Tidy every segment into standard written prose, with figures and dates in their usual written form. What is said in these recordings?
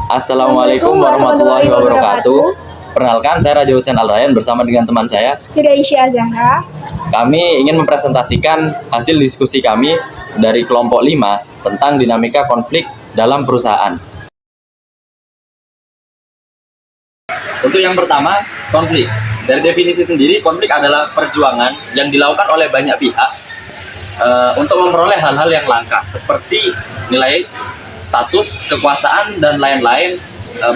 Assalamualaikum warahmatullahi wabarakatuh. Perkenalkan, saya Raja Hussein Al-Rayyan bersama dengan teman saya. Yudhaisya Zahra. Kami ingin mempresentasikan hasil diskusi kami dari kelompok 5 tentang dinamika konflik dalam perusahaan. Untuk yang pertama, konflik. Dari definisi sendiri, konflik adalah perjuangan yang dilakukan oleh banyak pihak untuk memperoleh hal-hal yang langka, seperti nilai, status, kekuasaan, dan lain-lain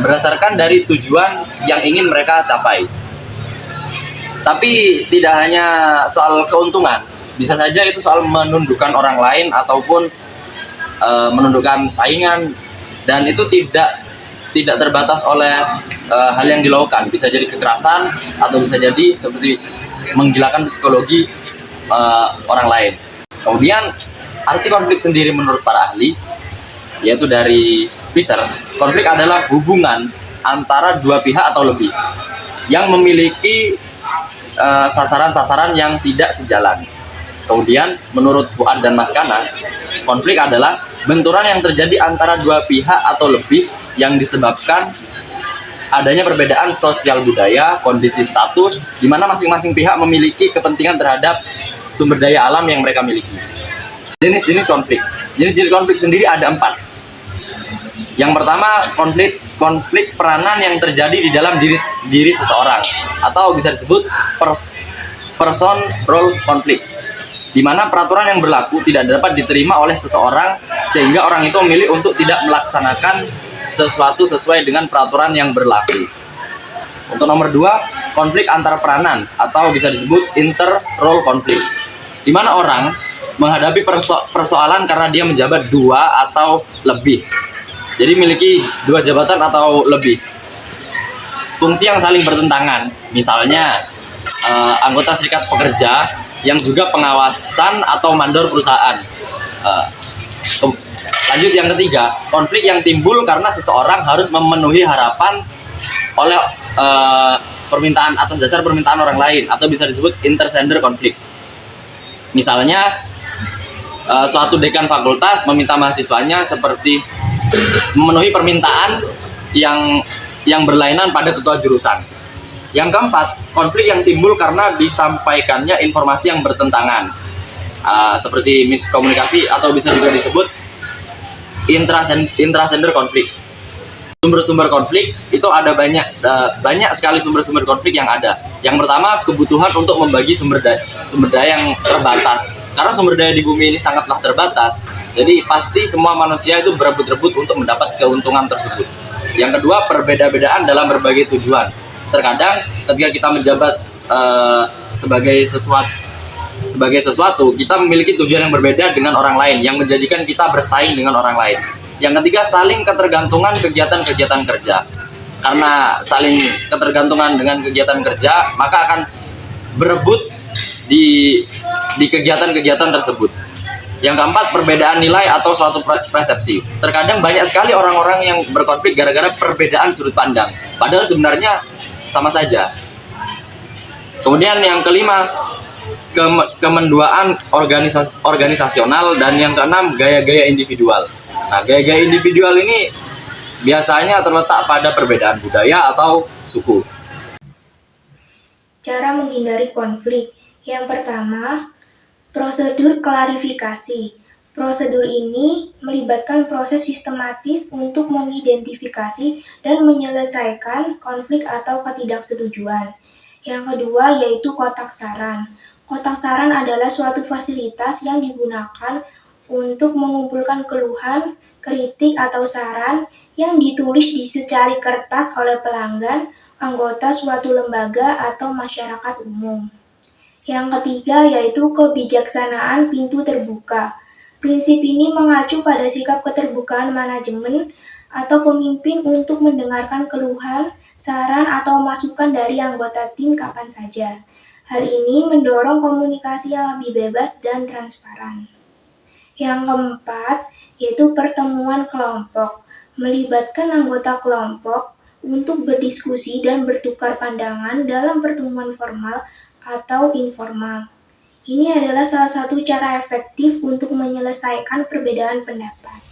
berdasarkan dari tujuan yang ingin mereka capai. Tapi tidak hanya soal keuntungan, bisa saja itu soal menundukkan orang lain ataupun menundukkan saingan, dan itu tidak terbatas oleh hal yang dilakukan. Bisa jadi kekerasan atau bisa jadi seperti menggilakan psikologi orang lain. Kemudian arti konflik sendiri menurut para ahli, yaitu dari Fisher, konflik adalah hubungan antara dua pihak atau lebih yang memiliki sasaran-sasaran yang tidak sejalan. Kemudian menurut Fuad dan Maskana, konflik adalah benturan yang terjadi antara dua pihak atau lebih yang disebabkan adanya perbedaan sosial budaya, kondisi status, di mana masing-masing pihak memiliki kepentingan terhadap sumber daya alam yang mereka miliki. Jenis-jenis konflik. Jenis-jenis konflik sendiri ada 4. Yang pertama, konflik peranan yang terjadi di dalam diri seseorang, atau bisa disebut person role konflik, di mana peraturan yang berlaku tidak dapat diterima oleh seseorang sehingga orang itu memilih untuk tidak melaksanakan sesuatu sesuai dengan peraturan yang berlaku. Untuk nomor 2, konflik antar peranan, atau bisa disebut inter role konflik, di mana orang menghadapi persoalan karena dia menjabat 2 atau lebih. Jadi memiliki 2 jabatan atau lebih. Fungsi yang saling bertentangan, misalnya anggota serikat pekerja yang juga pengawasan atau mandor perusahaan. Lanjut yang ketiga, konflik yang timbul karena seseorang harus memenuhi harapan oleh permintaan atas dasar permintaan orang lain, atau bisa disebut intergender konflik. Misalnya suatu dekan fakultas meminta mahasiswanya seperti memenuhi permintaan yang berlainan pada ketua jurusan. Yang keempat, konflik yang timbul karena disampaikannya informasi yang bertentangan, seperti miskomunikasi, atau bisa juga disebut intragender konflik. Sumber-sumber konflik itu ada banyak sekali sumber-sumber konflik yang ada. Yang pertama, kebutuhan untuk membagi sumber daya yang terbatas. Karena sumber daya di bumi ini sangatlah terbatas, jadi pasti semua manusia itu berebut-rebut untuk mendapat keuntungan tersebut. Yang kedua, perbeda-bedaan dalam berbagai tujuan. Terkadang ketika kita menjabat sebagai sesuatu, kita memiliki tujuan yang berbeda dengan orang lain, yang menjadikan kita bersaing dengan orang lain. Yang ketiga, saling ketergantungan kegiatan-kegiatan kerja. Karena saling ketergantungan dengan kegiatan kerja, maka akan berebut di kegiatan-kegiatan tersebut. Yang keempat, perbedaan nilai atau suatu persepsi. Terkadang banyak sekali orang-orang yang berkonflik gara-gara perbedaan sudut pandang, padahal sebenarnya sama saja. Kemudian yang kelima, kemenduaan organisasional, dan yang keenam, gaya-gaya individual. Nah, gaya-gaya individual ini biasanya terletak pada perbedaan budaya atau suku. Cara menghindari konflik. Yang pertama, prosedur klarifikasi. Prosedur ini melibatkan proses sistematis untuk mengidentifikasi dan menyelesaikan konflik atau ketidaksetujuan. Yang kedua yaitu kotak saran. Kotak saran adalah suatu fasilitas yang digunakan untuk mengumpulkan keluhan, kritik, atau saran yang ditulis di secari kertas oleh pelanggan, anggota suatu lembaga, atau masyarakat umum. Yang ketiga yaitu kebijaksanaan pintu terbuka. Prinsip ini mengacu pada sikap keterbukaan manajemen atau pemimpin untuk mendengarkan keluhan, saran, atau masukan dari anggota tim kapan saja. Hal ini mendorong komunikasi yang lebih bebas dan transparan. Yang keempat yaitu pertemuan kelompok. Melibatkan anggota kelompok untuk berdiskusi dan bertukar pandangan dalam pertemuan formal atau informal. Ini adalah salah satu cara efektif untuk menyelesaikan perbedaan pendapat.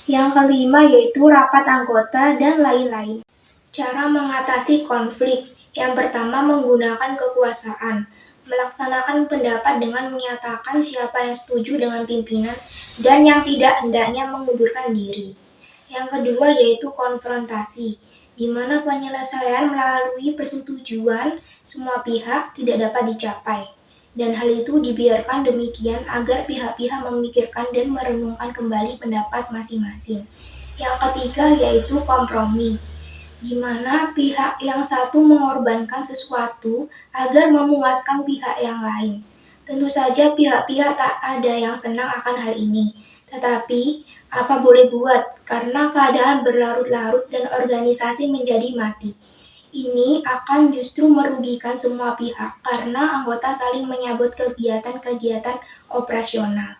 Yang kelima yaitu rapat anggota dan lain-lain. Cara mengatasi konflik. Yang pertama menggunakan kekuasaan. Melaksanakan pendapat dengan menyatakan siapa yang setuju dengan pimpinan dan yang tidak hendaknya mengundurkan diri. Yang kedua yaitu konfrontasi, di mana penyelesaian melalui persetujuan semua pihak tidak dapat dicapai. Dan hal itu dibiarkan demikian agar pihak-pihak memikirkan dan merenungkan kembali pendapat masing-masing. Yang ketiga yaitu kompromi, di mana pihak yang satu mengorbankan sesuatu agar memuaskan pihak yang lain. Tentu saja pihak-pihak tak ada yang senang akan hal ini, tetapi apa boleh buat karena keadaan berlarut-larut dan organisasi menjadi mati. Ini akan justru merugikan semua pihak karena anggota saling menyambut kegiatan-kegiatan operasional.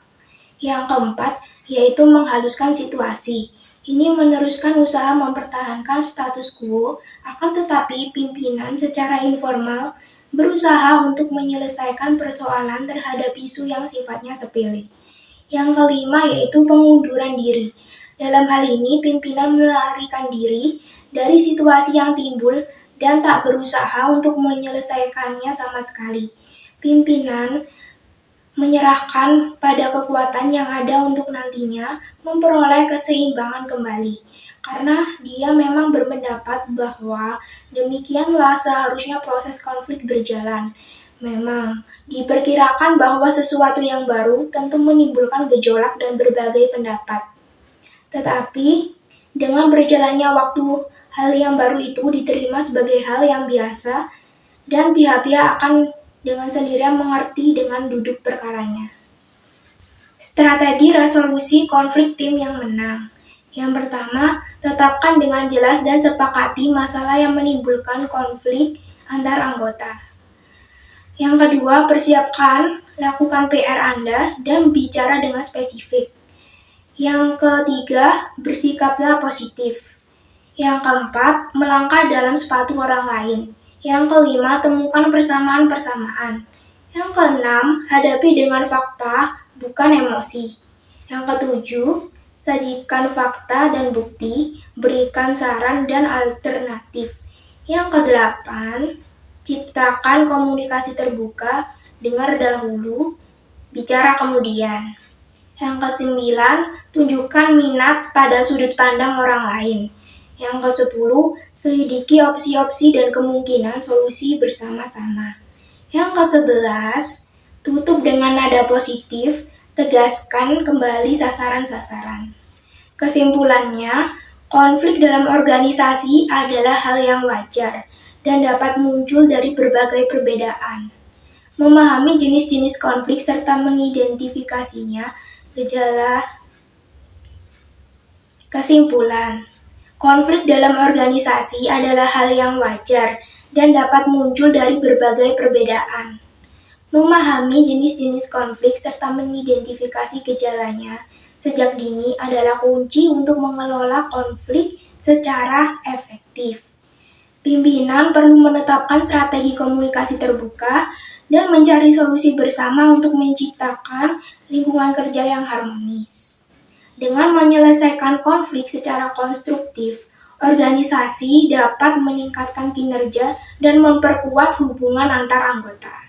Yang keempat, yaitu menghaluskan situasi. Ini meneruskan usaha mempertahankan status quo, akan tetapi pimpinan secara informal berusaha untuk menyelesaikan persoalan terhadap isu yang sifatnya sepele. Yang kelima yaitu pengunduran diri. Dalam hal ini, pimpinan melarikan diri dari situasi yang timbul dan tak berusaha untuk menyelesaikannya sama sekali. Pimpinan menyerahkan pada kekuatan yang ada untuk nantinya memperoleh keseimbangan kembali. Karena dia memang berpendapat bahwa demikianlah seharusnya proses konflik berjalan. Memang diperkirakan bahwa sesuatu yang baru tentu menimbulkan gejolak dan berbagai pendapat. Tetapi dengan berjalannya waktu, hal yang baru itu diterima sebagai hal yang biasa dan pihak-pihak akan dengan sendirinya mengerti dengan duduk perkaranya. Strategi resolusi konflik tim yang menang. Yang pertama, tetapkan dengan jelas dan sepakati masalah yang menimbulkan konflik antar anggota. Yang kedua, persiapkan, lakukan PR Anda dan bicara dengan spesifik. Yang ketiga, bersikaplah positif. Yang keempat, melangkah dalam sepatu orang lain. Yang kelima, temukan persamaan-persamaan. Yang keenam, hadapi dengan fakta, bukan emosi. Yang ketujuh, sajikan fakta dan bukti, berikan saran dan alternatif. Yang kedelapan, ciptakan komunikasi terbuka, dengar dahulu, bicara kemudian. Yang kesembilan, tunjukkan minat pada sudut pandang orang lain. Yang ke-10, selidiki opsi-opsi dan kemungkinan solusi bersama-sama. Yang ke-11, tutup dengan nada positif, tegaskan kembali sasaran-sasaran. Kesimpulannya, konflik dalam organisasi adalah hal yang wajar dan dapat muncul dari berbagai perbedaan. Memahami jenis-jenis konflik serta mengidentifikasinya, gejala. Kesimpulan, konflik dalam organisasi adalah hal yang wajar dan dapat muncul dari berbagai perbedaan. Memahami jenis-jenis konflik serta mengidentifikasi gejalanya sejak dini adalah kunci untuk mengelola konflik secara efektif. Pimpinan perlu menetapkan strategi komunikasi terbuka dan mencari solusi bersama untuk menciptakan lingkungan kerja yang harmonis. Dengan menyelesaikan konflik secara konstruktif, organisasi dapat meningkatkan kinerja dan memperkuat hubungan antar anggota.